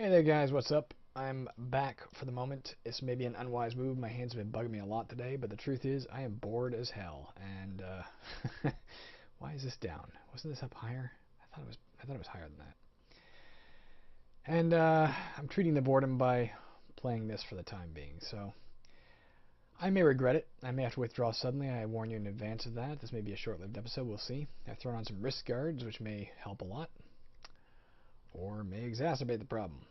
Hey there guys, what's up? I'm back for the moment. This may be an unwise move. My hands have been bugging me a lot today, but the truth is I am bored as hell. And why is this down? Wasn't this up higher? I thought it was higher than that. And I'm treating the boredom by playing this for the time being. So I may regret it. I may have to withdraw suddenly. I warn you in advance of that. This may be a short-lived episode. We'll see. I've thrown on some wrist guards, which may help a lot, or may exacerbate the problem.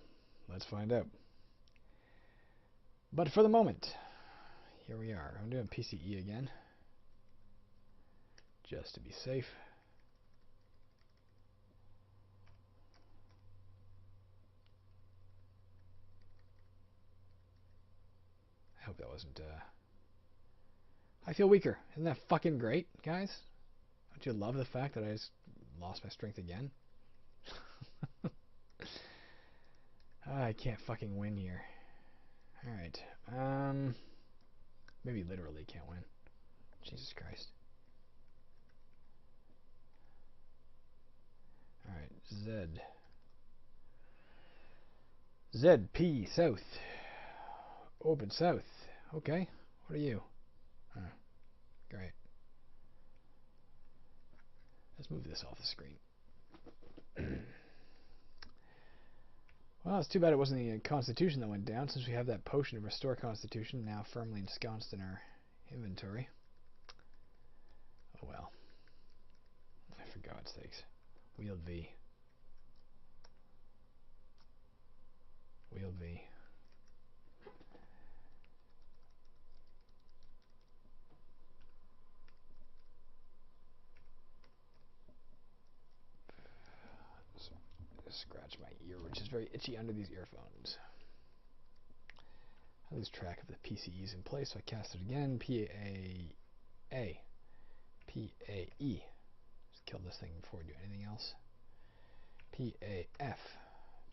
Let's find out. But for the moment, here we are. I'm doing PCE again, just to be safe. I hope that wasn't, I feel weaker. Isn't that fucking great, guys? Don't you love the fact that I just lost my strength again? I can't fucking win here. Alright, maybe literally can't win. Jesus Christ. Alright, ZP, south. Open south. Okay, what are you? Oh, great. Let's move this off the screen. Well, it's too bad it wasn't the Constitution that went down, since we have that potion to restore Constitution now firmly ensconced in our inventory. Oh well. For God's sakes. Wield V. Wield V. Scratch my ear, which is very itchy under these earphones. I lose track of the PCEs in place, so I cast it again. P-A-A. P-A-E. Just kill this thing before we do anything else. P-A-F.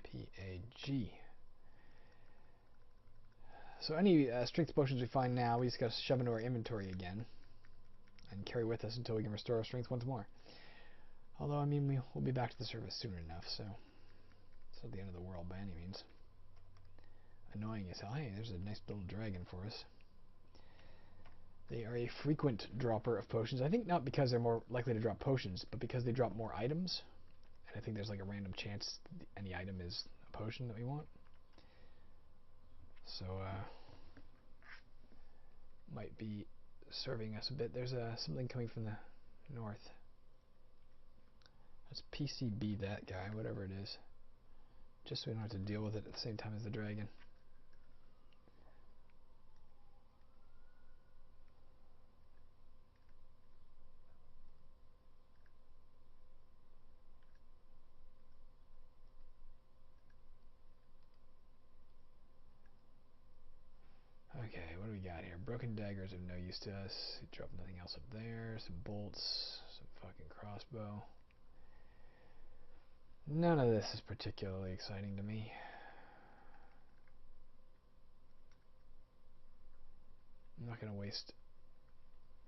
P-A-G. So any strength potions we find now, we just gotta shove into our inventory again and carry with us until we can restore our strength once more. Although, I mean, we'll be back to the surface soon enough, so it's not the end of the world by any means. Annoying as hell. Hey, there's a nice little dragon for us. They are a frequent dropper of potions. I think not because they're more likely to drop potions, but because they drop more items. And I think there's like a random chance any item is a potion that we want. So, might be serving us a bit. There's something coming from the north. Let's PCB that guy, whatever it is. Just so we don't have to deal with it at the same time as the dragon. Okay, what do we got here? Broken daggers of no use to us. Drop nothing else up there. Some bolts. Some fucking crossbow. None of this is particularly exciting to me. I'm not going to waste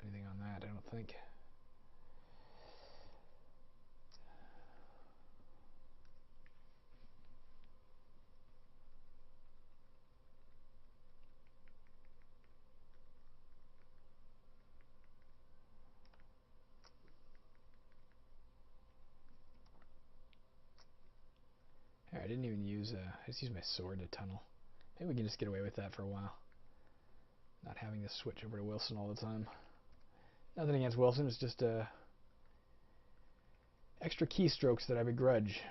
anything on that, I don't think. Here, I didn't even use, I just used my sword to tunnel. Maybe we can just get away with that for a while. Not having to switch over to Wilson all the time. Nothing against Wilson, it's just, extra keystrokes that I begrudge.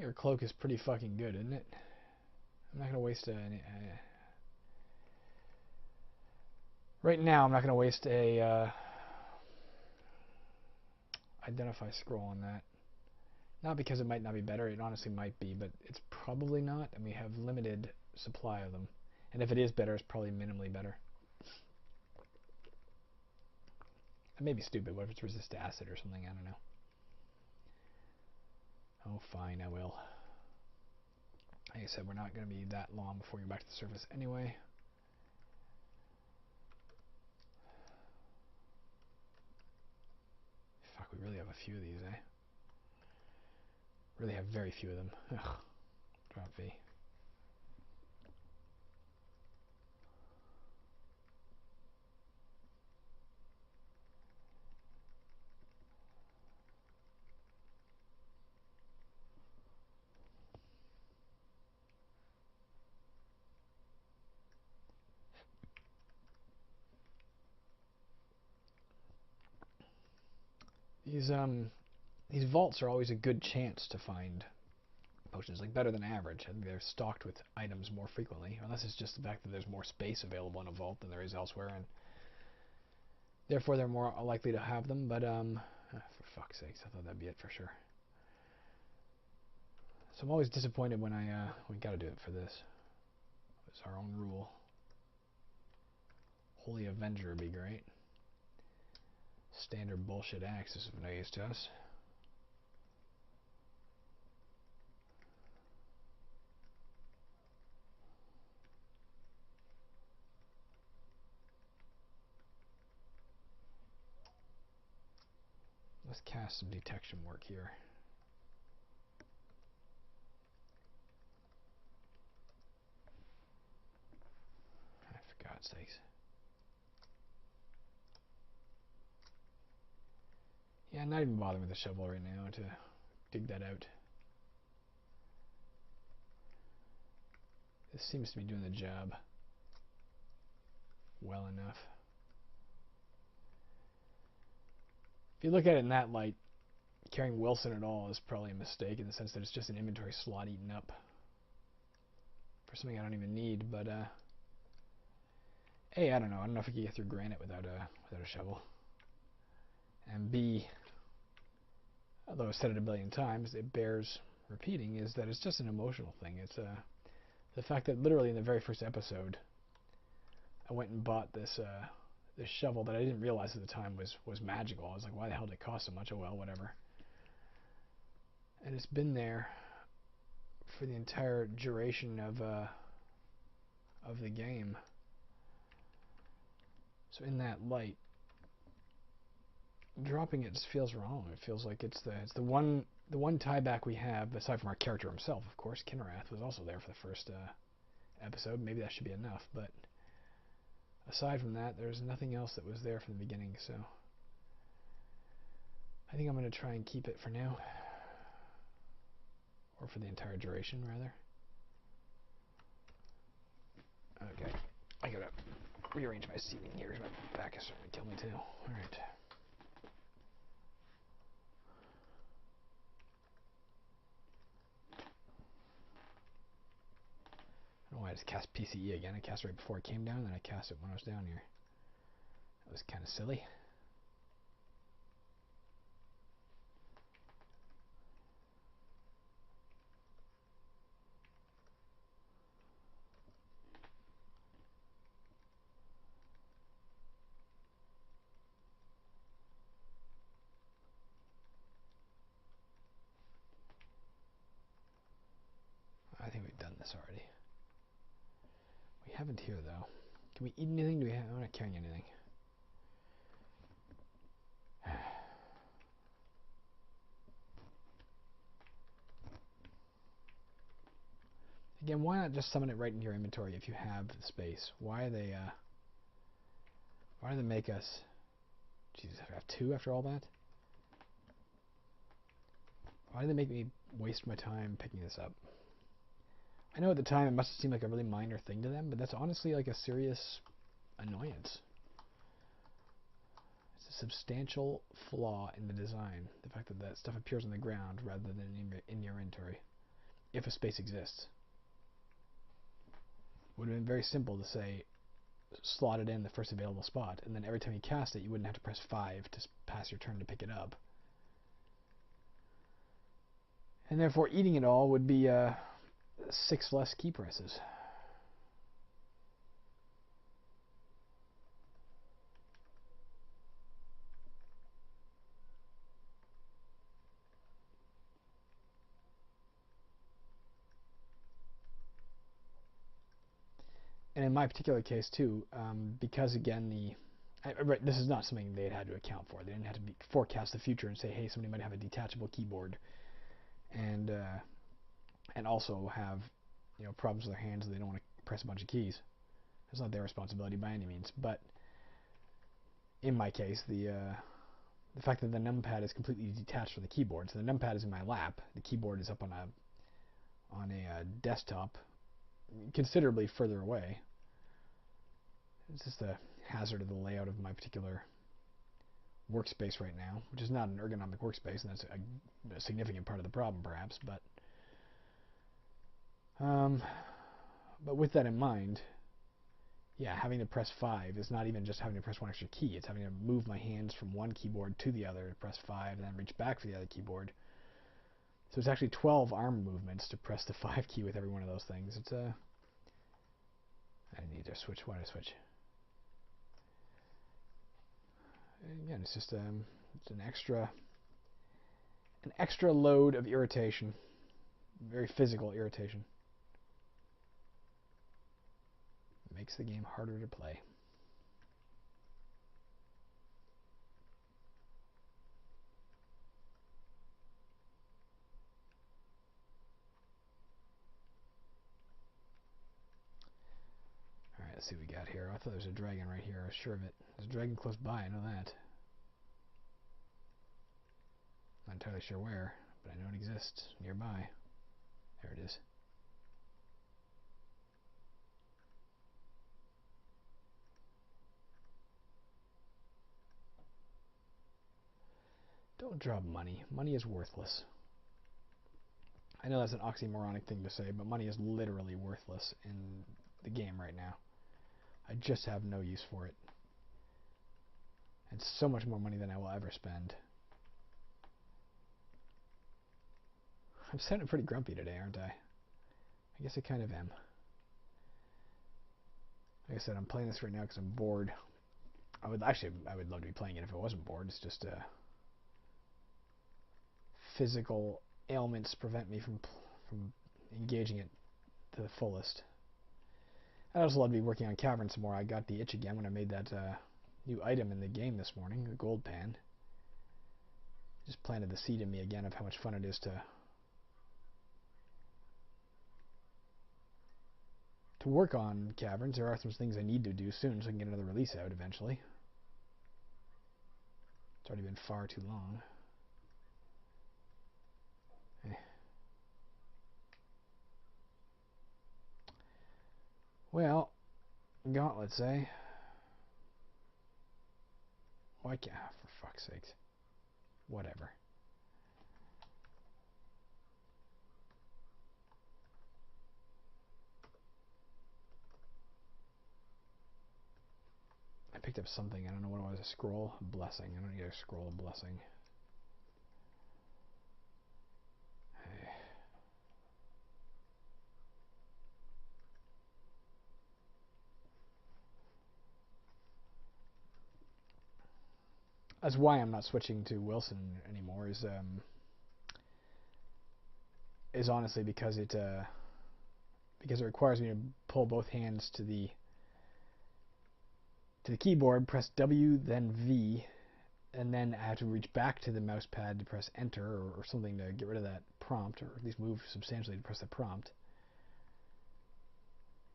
Stinger Cloak is pretty fucking good, isn't it? I'm not going to waste any... right now, I'm not going to waste a identify scroll on that. Not because it might not be better, it honestly might be, but it's probably not, and we have limited supply of them. And if it is better, it's probably minimally better. That may be stupid. What if it's resist to acid or something? I don't know. Oh, fine, I will. Like I said, we're not going to be that long before you're back to the surface anyway. Fuck, we really have a few of these, eh? Really have very few of them. Ugh. Drop V. These vaults are always a good chance to find potions, like better than average. I think they're stocked with items more frequently, unless it's just the fact that there's more space available in a vault than there is elsewhere, and therefore they're more likely to have them. But for fuck's sakes, I thought that'd be it for sure. So I'm always disappointed when we gotta do it for this. It's our own rule. Holy Avenger would be great. Standard bullshit axe is of no use to us. Let's cast some detection work here. For God's sakes. Yeah, I'm not even bothering with the shovel right now to dig that out. This seems to be doing the job well enough. If you look at it in that light, carrying Wilson at all is probably a mistake in the sense that it's just an inventory slot eaten up for something I don't even need. But A, I don't know. I don't know if I can get through granite without a shovel. And B, although I've said it a billion times, it bears repeating, is that it's just an emotional thing. It's the fact that literally in the very first episode, I went and bought this shovel that I didn't realize at the time was magical. I was like, why the hell did it cost so much? Oh well, whatever. And it's been there for the entire duration of the game. So in that light, dropping it just feels wrong. It feels like it's the one tie back we have, aside from our character himself, of course. Kinrath was also there for the first episode. Maybe that should be enough, but aside from that, there's nothing else that was there from the beginning. So I think I'm going to try and keep it for now, or for the entire duration, rather. Okay, I gotta rearrange my seating here because my back is starting to kill me too. All right. I don't know why I just cast PCE again. I cast it right before I came down, and then I cast it when I was down here. That was kind of silly. I think we've done this already. We haven't here, though. Can we eat anything? Do we have... I'm not carrying anything. Again, why not just summon it right in your inventory if you have the space? Why do they make us... Jesus, I have two after all that? Why do they make me waste my time picking this up? I know at the time it must have seemed like a really minor thing to them, but that's honestly like a serious annoyance. It's a substantial flaw in the design. The fact that that stuff appears on the ground rather than in your inventory. if a space exists. It would have been very simple to say, slot it in the first available spot, and then every time you cast it, you wouldn't have to press 5 to pass your turn to pick it up. And therefore, eating it all would be 6 less key presses. And in my particular case, too, because, again, right, this is not something they had to account for. They didn't have to forecast the future and say, hey, somebody might have a detachable keyboard and also have problems with their hands and they don't want to press a bunch of keys. It's not their responsibility by any means. But in my case, the fact that the numpad is completely detached from the keyboard, so the numpad is in my lap, the keyboard is up on a desktop considerably further away. It's just a hazard of the layout of my particular workspace right now, which is not an ergonomic workspace, and that's a significant part of the problem, perhaps. But with that in mind, yeah, having to press 5 is not even just having to press one extra key. It's having to move my hands from one keyboard to the other to press 5, and then reach back for the other keyboard. So it's actually 12 arm movements to press the 5 key with every one of those things. It's I need to switch. Why do I switch? Again, it's just it's an extra load of irritation, very physical irritation. It makes the game harder to play. Alright, let's see what we got here. I thought there was a dragon right here. I was sure of it. There's a dragon close by, I know that. Not entirely sure where, but I know it exists nearby. There it is. Don't drop money. Money is worthless. I know that's an oxymoronic thing to say, but money is literally worthless in the game right now. I just have no use for it. And so much more money than I will ever spend. I'm sounding pretty grumpy today, aren't I? I guess I kind of am. Like I said, I'm playing this right now because I'm bored. I would love to be playing it if I wasn't bored. It's just physical ailments prevent me from engaging it to the fullest. I'd also love to be working on Cavern some more. I got the itch again when I made that new item in the game this morning, the gold pan. Just planted the seed in me again of how much fun it is to work on Caverns. There are some things I need to do soon so I can get another release out eventually. It's already been far too long. Well, gauntlets, eh? Why can't... for fuck's sakes. Whatever. I picked up something. I don't know what it was. A scroll? A blessing. I don't need a scroll of blessing. Hey. That's why I'm not switching to Wilson anymore. Is honestly because it requires me to pull both hands to the keyboard, press W, then V, and then I have to reach back to the mouse pad to press Enter or something to get rid of that prompt, or at least move substantially to press the prompt.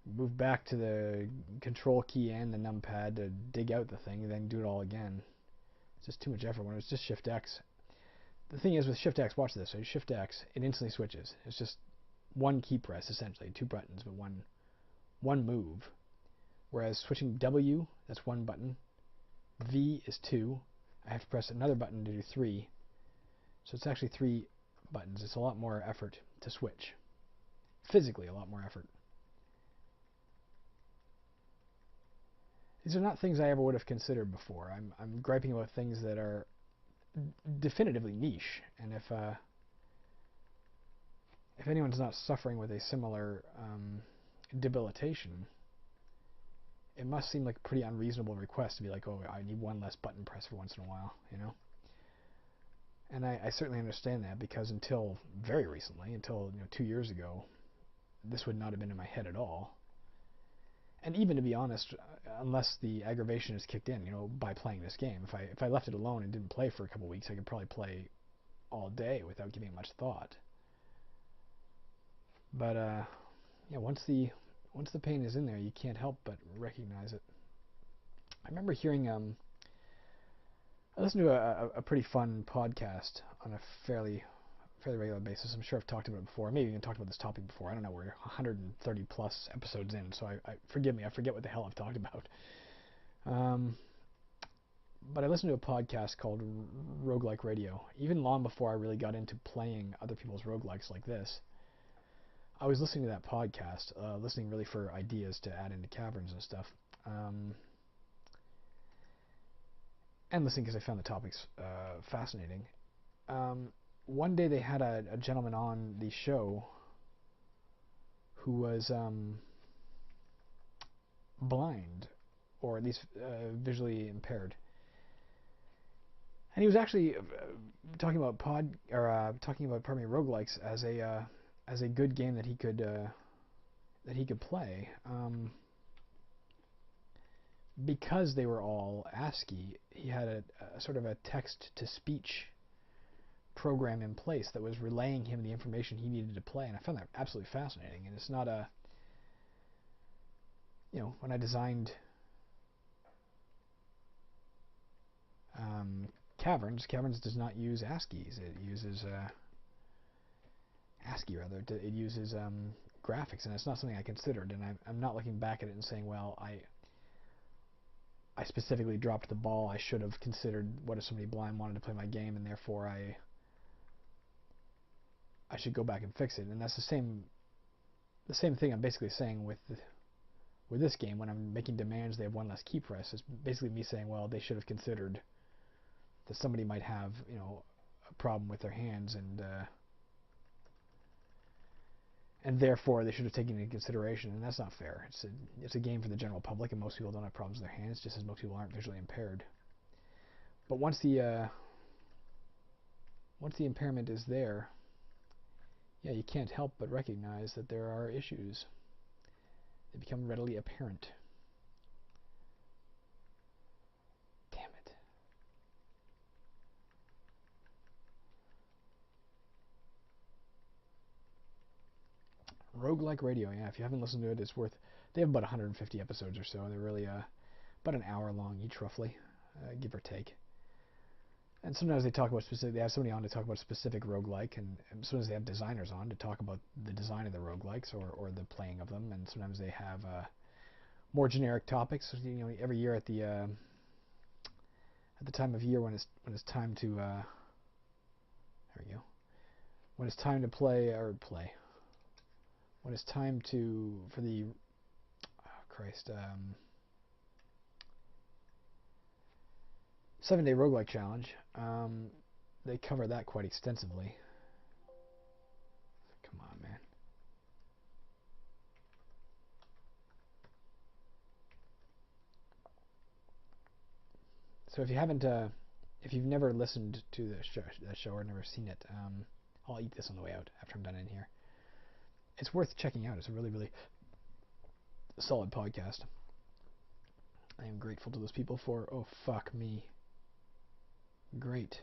Move back to the Control key and the numpad to dig out the thing, and then do it all again. It's just too much effort when it's just Shift X. The thing is with Shift X, watch this. So you Shift X, it instantly switches. It's just one key press essentially, 2 buttons, but one move. Whereas switching W, that's 1 button. V is 2. I have to press another button to do 3. So it's actually 3 buttons. It's a lot more effort to switch. physically a lot more effort. These are not things I ever would have considered before. I'm griping about things that are definitively niche, and if anyone's not suffering with a similar debilitation, it must seem like a pretty unreasonable request to be like, oh, I need one less button press for once in a while, you know? And I certainly understand that, because until very recently, until 2 years ago, this would not have been in my head at all. And even, to be honest, unless the aggravation is kicked in, by playing this game, if I left it alone and didn't play for a couple weeks, I could probably play all day without giving it much thought. But yeah, once the pain is in there, you can't help but recognize it. I remember hearing I listened to a pretty fun podcast on a fairly regular basis. I'm sure I've talked about it before. Maybe even talked about this topic before. I don't know. We're 130 plus episodes in, so I forgive me. I forget what the hell I've talked about. But I listened to a podcast called Roguelike Radio. Even long before I really got into playing other people's roguelikes like this, I was listening to that podcast, listening really for ideas to add into caverns and stuff. And listening because I found the topics fascinating. One day they had a gentleman on the show who was blind, or at least visually impaired, and he was actually talking about roguelikes as a good game that he could play. Because they were all ASCII, he had a sort of a text-to-speech program in place that was relaying him the information he needed to play, and I found that absolutely fascinating. And it's not when I designed Caverns does not use ASCIIs. It uses ASCII rather. It uses graphics, and it's not something I considered. And I'm not looking back at it and saying, well, I specifically dropped the ball. I should have considered what if somebody blind wanted to play my game, and therefore I should go back and fix it. And that's the same thing I'm basically saying with this game. When I'm making demands, they have one less key press. It's basically me saying, well, they should have considered that somebody might have a problem with their hands, and therefore they should have taken it into consideration. And that's not fair. It's a game for the general public, and most people don't have problems with their hands, just as most people aren't visually impaired. But once the impairment is there, yeah, you can't help but recognize that there are issues. They become readily apparent. Damn it. Roguelike Radio, yeah, if you haven't listened to it, it's worth... They have about 150 episodes or so. They're really about an hour long each, roughly, give or take. And sometimes they talk about they have somebody on to talk about specific roguelike, and sometimes they have designers on to talk about the design of the roguelikes or the playing of them, and sometimes they have more generic topics. Every year at the time of year when it's time to there we go. When it's time to play when it's time for the 7-day roguelike challenge, they cover that quite extensively. Come on, man. So if you've never listened to the show or never seen it, I'll eat this on the way out after I'm done in here. It's worth checking out. It's a really, really solid podcast. I am grateful to those people for... Oh, fuck me. Great.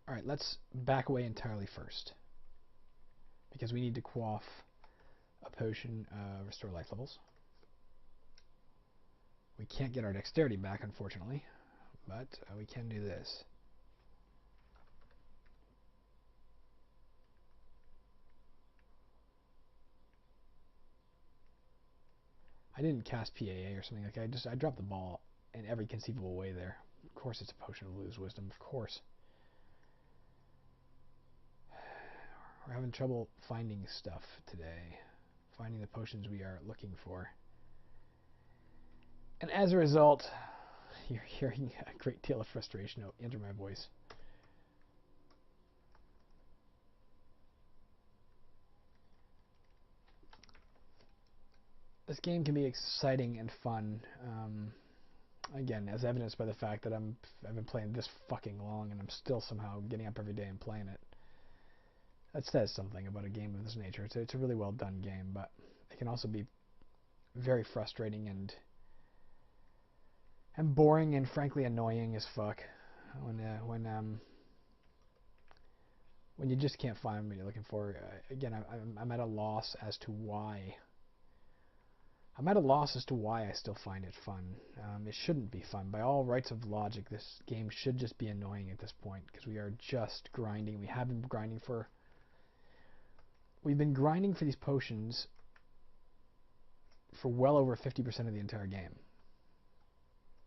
Alright, let's back away entirely first, because we need to quaff a potion, restore life levels. We can't get our dexterity back, unfortunately, but we can do this. I didn't cast PAA or something like that. I dropped the ball in every conceivable way there. Of course it's a potion of lose wisdom, of course. We're having trouble finding stuff today. Finding the potions we are looking for. And as a result, you're hearing a great deal of frustration enter my voice. This game can be exciting and fun. Again, as evidenced by the fact that I've been playing this fucking long and I'm still somehow getting up every day and playing it. That says something about a game of this nature. It's a really well done game, but it can also be very frustrating and boring and frankly annoying as fuck when you just can't find what you're looking for. Again, I'm at a loss as to why. I'm at a loss as to why I still find it fun. It shouldn't be fun. By all rights of logic, this game should just be annoying at this point because we are just grinding. We have been grinding for... We've been grinding for these potions for well over 50% of the entire game.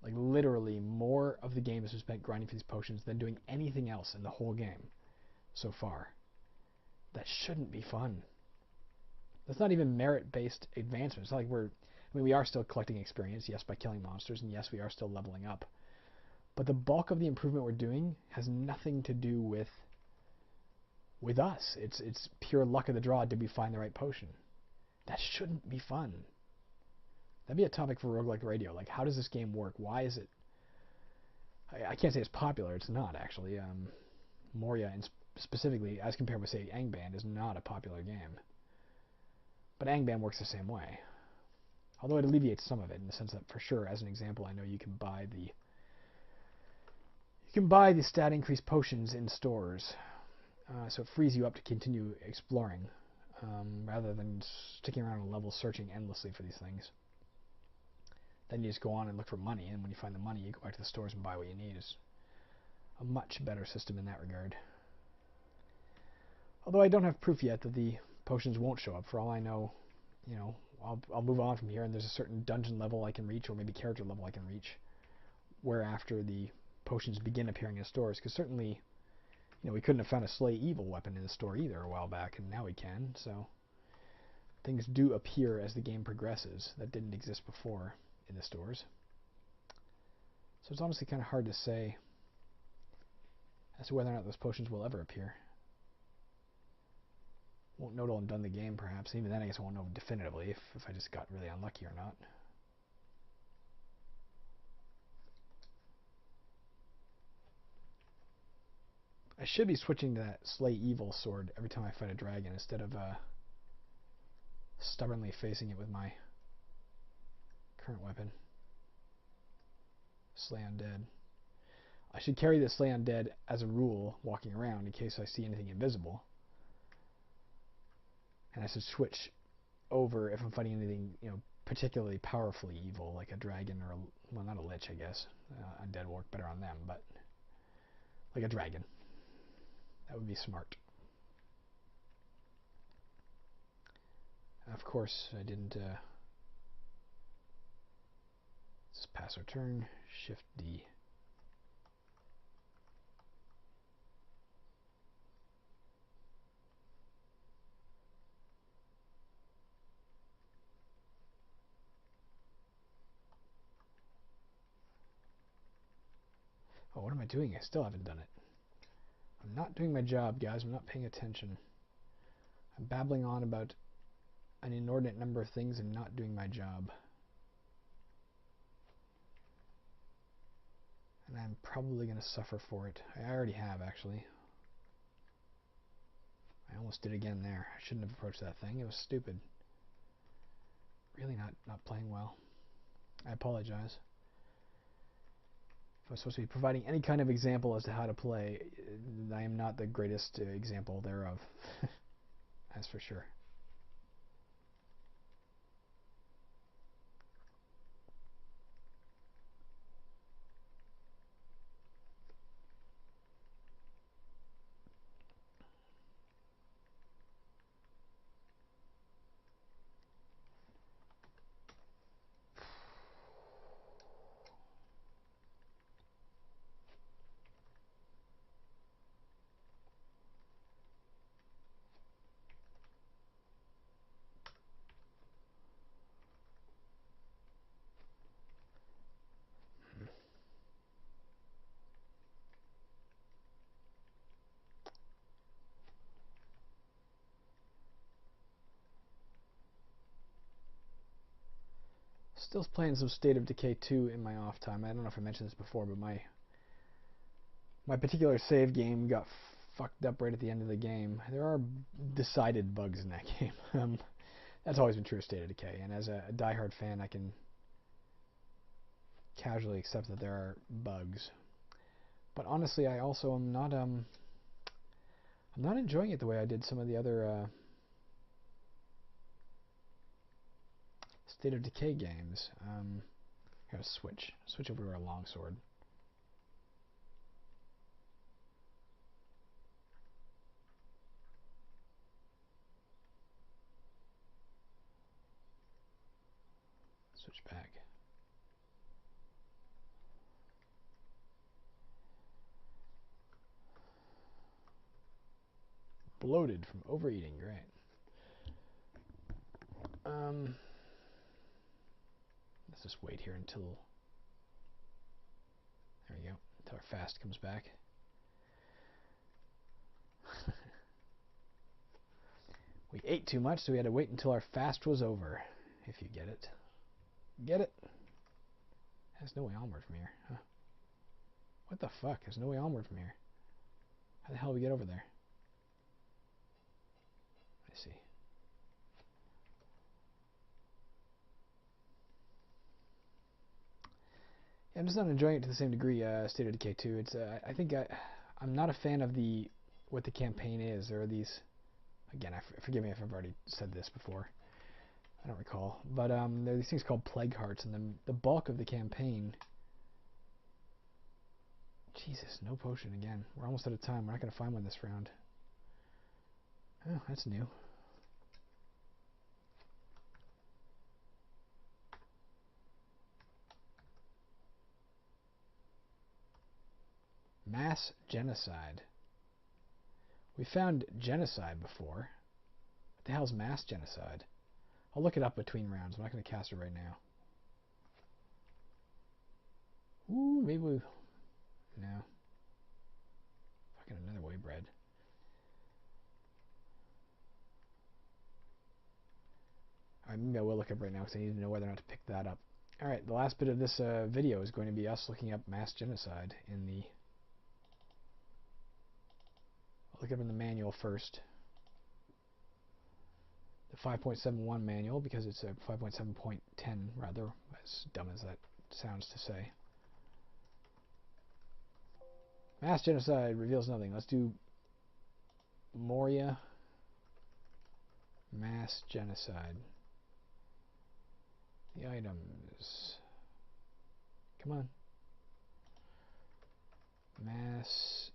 Like, literally, more of the game has been spent grinding for these potions than doing anything else in the whole game so far. That shouldn't be fun. That's not even merit-based advancement. It's not like we are still collecting experience, yes, by killing monsters, and yes, we are still leveling up. But the bulk of the improvement we're doing has nothing to do with us. It's pure luck of the draw. Did we find the right potion? That shouldn't be fun. That'd be a topic for Roguelike Radio. Like, how does this game work? Why is it... I can't say it's popular. It's not, actually. Moria, and specifically, as compared with, say, Angband, is not a popular game. But Angband works the same way. Although it alleviates some of it, in the sense that, for sure, as an example, I know you can buy the stat increase potions in stores. So it frees you up to continue exploring, rather than sticking around a level searching endlessly for these things. Then you just go on and look for money, and when you find the money, you go back to the stores and buy what you need. It's a much better system in that regard. Although I don't have proof yet that the potions won't show up. For all I know, you know, I'll move on from here, and there's a certain dungeon level I can reach, or maybe character level I can reach, whereafter the potions begin appearing in stores. Because certainly, you know, we couldn't have found a Slay Evil weapon in the store either a while back, and now we can. So things do appear as the game progresses that didn't exist before in the stores. So it's honestly kind of hard to say as to whether or not those potions will ever appear. Won't know till I'm done the game, perhaps. Even then, I guess I won't know definitively if I just got really unlucky or not. I should be switching to that Slay Evil sword every time I fight a dragon instead of stubbornly facing it with my current weapon. Slay Undead. I should carry the Slay Undead as a rule walking around in case I see anything invisible. And I should switch over if I'm fighting anything, you know, particularly powerfully evil, like a dragon or well, not a lich, I guess. Undead will work better on them, but like a dragon. That would be smart. Of course, I didn't just pass our turn. Shift D. Oh, what am I doing? I still haven't done it. I'm not doing my job, guys. I'm not paying attention. I'm babbling on about an inordinate number of things and not doing my job. And I'm probably going to suffer for it. I already have, actually. I almost did again there. I shouldn't have approached that thing. It was stupid. Really not playing well. I apologize. If I'm supposed to be providing any kind of example as to how to play, I am not the greatest example thereof. That's for sure. Still playing some State of Decay 2 in my off time. I don't know if I mentioned this before, but my particular save game got fucked up right at the end of the game. There are decided bugs in that game. That's always been true of State of Decay, and as a diehard fan, I can casually accept that there are bugs. But honestly, I also am not I'm not enjoying it the way I did some of the other State of Decay games. Gotta switch over to a longsword. Switch back. Bloated from overeating, great. Let's just wait here until, there we go, until our fast comes back. We ate too much, so we had to wait until our fast was over, if you get it. Get it? There's no way onward from here, huh? What the fuck? There's no way onward from here. How the hell do we get over there? I see. Yeah, I'm just not enjoying it to the same degree. State of Decay 2. It's I think I'm not a fan of what the campaign is. There are these, again, forgive me if I've already said this before. I don't recall, but there are these things called plague hearts, and the bulk of the campaign. Jesus, no potion again. We're almost out of time. We're not going to find one this round. Oh, that's new. Mass genocide. We found genocide before. What the hell's mass genocide? I'll look it up between rounds. I'm not going to cast it right now. Ooh, maybe we... No. Fucking another way bread. Alright, maybe I will look up right now because I need to know whether or not to pick that up. Alright, the last bit of this video is going to be us looking up mass genocide in the... I'll look up in the manual first. The 5.71 manual, because it's a 5.7.10 rather, as dumb as that sounds to say. Mass genocide reveals nothing. Let's do Moria. Mass genocide. The items. Come on. Mass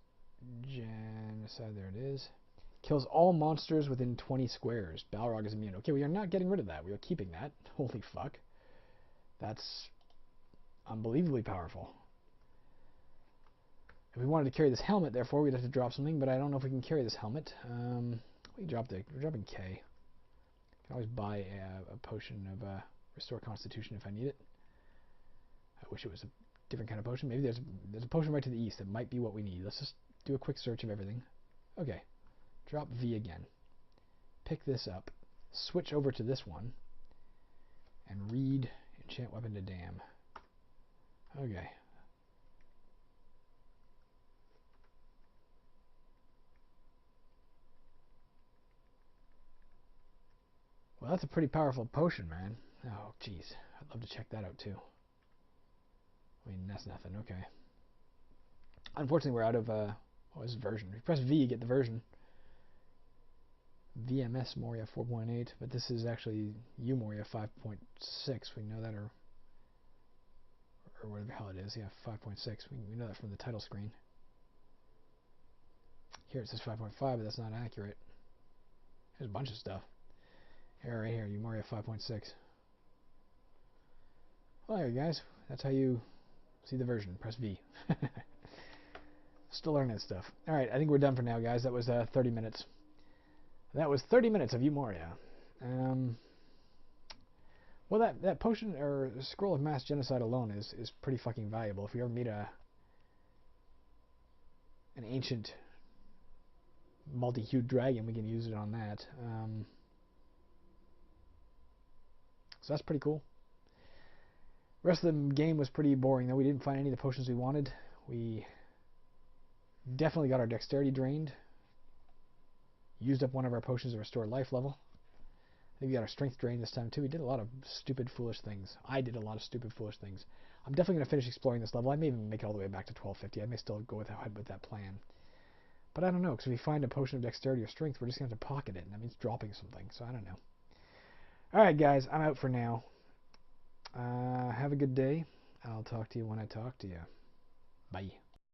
genocide. There it is. Kills all monsters within 20 squares. Balrog is immune. Okay, we are not getting rid of that. We are keeping that. Holy fuck. That's unbelievably powerful. If we wanted to carry this helmet, therefore, we'd have to drop something, but I don't know if we can carry this helmet. We're dropping K. Can always buy a potion of Restore Constitution if I need it. I wish it was a different kind of potion. Maybe there's a potion right to the east that might be what we need. Let's just do a quick search of everything. Okay. Drop V again. Pick this up. Switch over to this one. And read Enchant Weapon to Damn. Okay. Well, that's a pretty powerful potion, man. Oh, jeez. I'd love to check that out, too. I mean, that's nothing. Okay. Unfortunately, we're out of, what is version? If you press V, you get the version. VMS Moria 4.8, but this is actually UMoria 5.6. We know that, or whatever the hell it is. Yeah, 5.6. We know that from the title screen. Here it says 5.5, but that's not accurate. There's a bunch of stuff. Here, right here, UMoria 5.6. Well, there you guys. That's how you see the version. Press V. Still learning stuff. Alright, I think we're done for now, guys. That was 30 minutes. That was 30 minutes of UMoria. Well, that potion, or Scroll of Mass Genocide alone is pretty fucking valuable. If we ever meet an ancient multi-hued dragon, we can use it on that. So that's pretty cool. Rest of the game was pretty boring, though. We didn't find any of the potions we wanted. We definitely got our dexterity drained. Used up one of our potions to restore life level. I think we got our strength drained this time, too. We did a lot of stupid, foolish things. I did a lot of stupid, foolish things. I'm definitely going to finish exploring this level. I may even make it all the way back to 1250. I may still go ahead with that plan. But I don't know, because if we find a potion of dexterity or strength, we're just going to have to pocket it, and that means dropping something, so I don't know. Alright, guys, I'm out for now. Have a good day. I'll talk to you when I talk to you. Bye.